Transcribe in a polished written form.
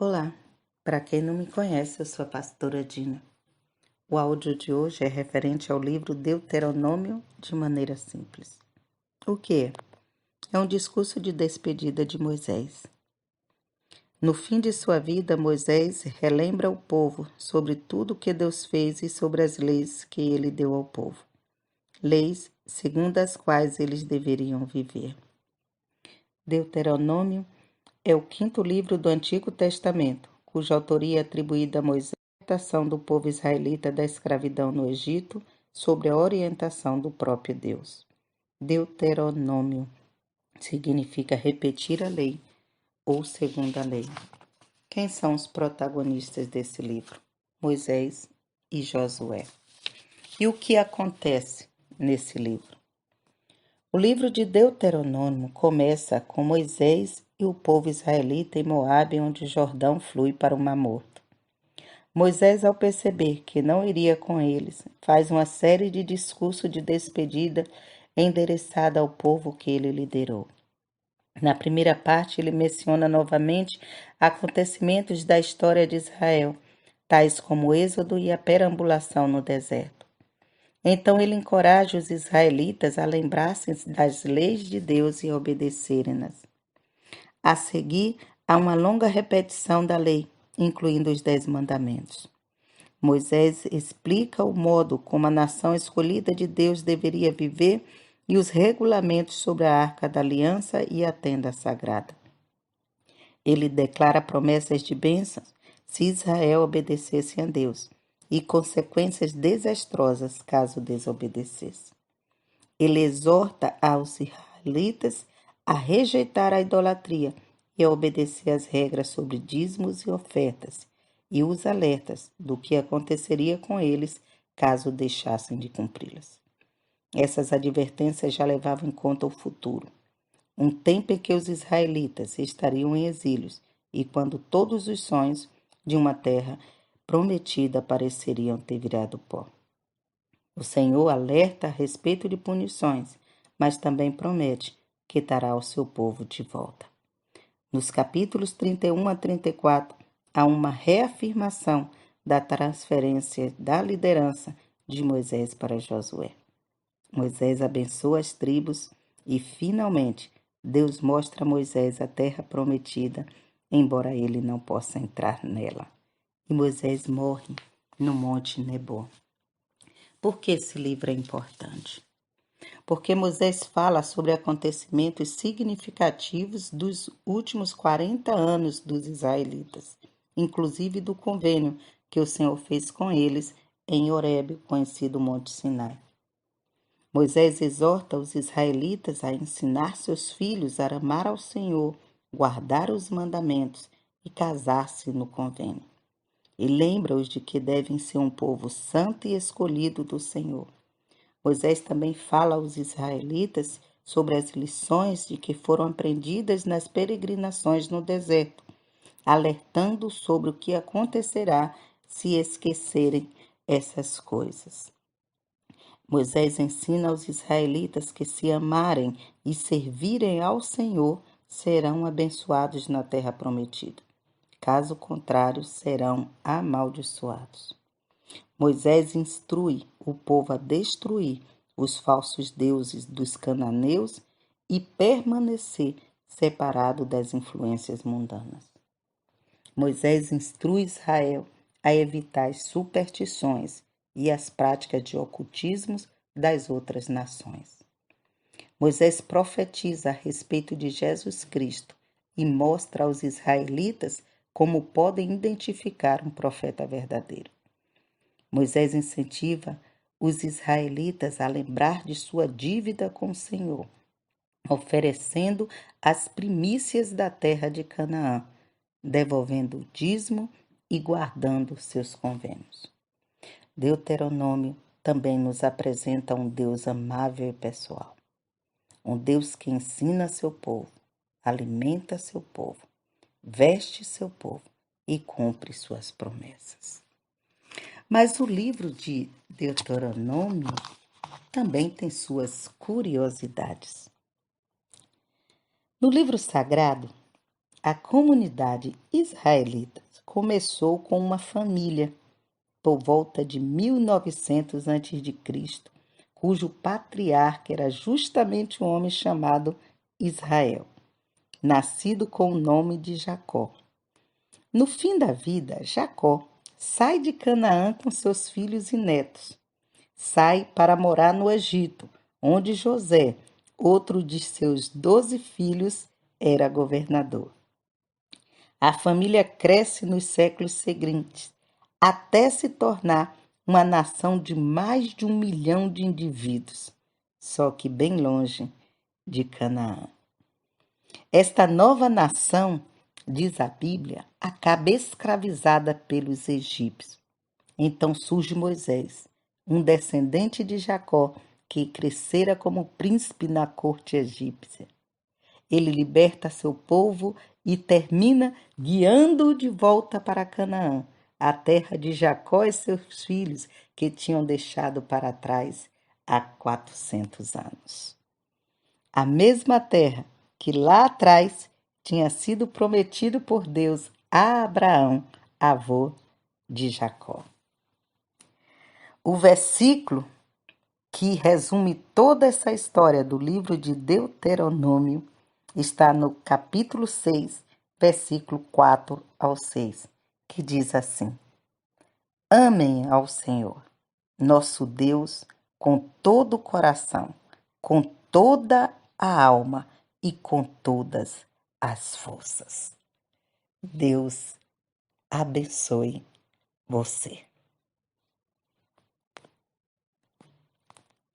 Olá, para quem não me conhece, eu sou a pastora Dina. O áudio de hoje é referente ao livro Deuteronômio de maneira simples. O que é? É um discurso de despedida de Moisés. No fim de sua vida, Moisés relembra ao povo sobre tudo o que Deus fez e sobre as leis que ele deu ao povo. Leis segundo as quais eles deveriam viver. Deuteronômio é o quinto livro do Antigo Testamento, cuja autoria é atribuída a Moisés, a libertação do povo israelita da escravidão no Egito, sob a orientação do próprio Deus. Deuteronômio significa repetir a lei ou segunda lei. Quem são os protagonistas desse livro? Moisés e Josué. E o que acontece nesse livro? O livro de Deuteronômio começa com Moisés e o povo israelita em Moabe, onde o Jordão flui para o Mar Morto. Moisés, ao perceber que não iria com eles, faz uma série de discursos de despedida endereçada ao povo que ele liderou. Na primeira parte, ele menciona novamente acontecimentos da história de Israel, tais como o Êxodo e a perambulação no deserto. Então ele encoraja os israelitas a lembrar-se das leis de Deus e obedecerem-nas. A seguir, há uma longa repetição da lei, incluindo os 10 mandamentos. Moisés explica o modo como a nação escolhida de Deus deveria viver e os regulamentos sobre a Arca da Aliança e a tenda sagrada. Ele declara promessas de bênçãos se Israel obedecesse a Deus e consequências desastrosas caso desobedecesse. Ele exorta aos israelitas a rejeitar a idolatria e a obedecer às regras sobre dízimos e ofertas, e os alertas do que aconteceria com eles caso deixassem de cumpri-las. Essas advertências já levavam em conta o futuro, um tempo em que os israelitas estariam em exílios e quando todos os sonhos de uma terra prometida pareceriam ter virado pó. O Senhor alerta a respeito de punições, mas também promete que dará o seu povo de volta. Nos capítulos 31 a 34, há uma reafirmação da transferência da liderança de Moisés para Josué. Moisés abençoa as tribos e, finalmente, Deus mostra a Moisés a terra prometida, embora ele não possa entrar nela. E Moisés morre no Monte Nebo. Por que esse livro é importante? Porque Moisés fala sobre acontecimentos significativos dos últimos 40 anos dos israelitas, inclusive do convênio que o Senhor fez com eles em Horebe, conhecido Monte Sinai. Moisés exorta os israelitas a ensinar seus filhos a amar ao Senhor, guardar os mandamentos e casar-se no convênio. E lembra-os de que devem ser um povo santo e escolhido do Senhor. Moisés também fala aos israelitas sobre as lições de que foram aprendidas nas peregrinações no deserto, alertando sobre o que acontecerá se esquecerem essas coisas. Moisés ensina aos israelitas que, se amarem e servirem ao Senhor, serão abençoados na terra prometida. Caso contrário, serão amaldiçoados. Moisés instrui o povo a destruir os falsos deuses dos cananeus e permanecer separado das influências mundanas. Moisés instrui Israel a evitar as superstições e as práticas de ocultismos das outras nações. Moisés profetiza a respeito de Jesus Cristo e mostra aos israelitas como podem identificar um profeta verdadeiro. Moisés incentiva os israelitas a lembrar de sua dívida com o Senhor, oferecendo as primícias da terra de Canaã, devolvendo o dízimo e guardando seus convênios. Deuteronômio também nos apresenta um Deus amável e pessoal, um Deus que ensina seu povo, alimenta seu povo, veste seu povo e cumpre suas promessas. Mas o livro de Deuteronômio também tem suas curiosidades. No livro sagrado, A comunidade israelita começou com uma família por volta de 1900 a.C., cujo patriarca era justamente um homem chamado Israel, nascido com o nome de Jacó. No fim da vida, Jacó sai de Canaã com seus filhos e netos. Sai para morar no Egito, onde José, outro de seus 12 filhos, era governador. A família cresce nos séculos seguintes, até se tornar uma nação de mais de 1 milhão de indivíduos, só que bem longe de Canaã. Esta nova nação, diz a Bíblia, acaba escravizada pelos egípcios. Então surge Moisés, um descendente de Jacó, que crescera como príncipe na corte egípcia. Ele liberta seu povo e termina guiando-o de volta para Canaã, a terra de Jacó e seus filhos, que tinham deixado para trás há 400 anos. A mesma terra que lá atrás tinha sido prometido por Deus a Abraão, avô de Jacó. O versículo que resume toda essa história do livro de Deuteronômio está no capítulo 6, versículo 4 ao 6, que diz assim: Amem ao Senhor, nosso Deus, com todo o coração, com toda a alma e com todas as forças. Deus abençoe você.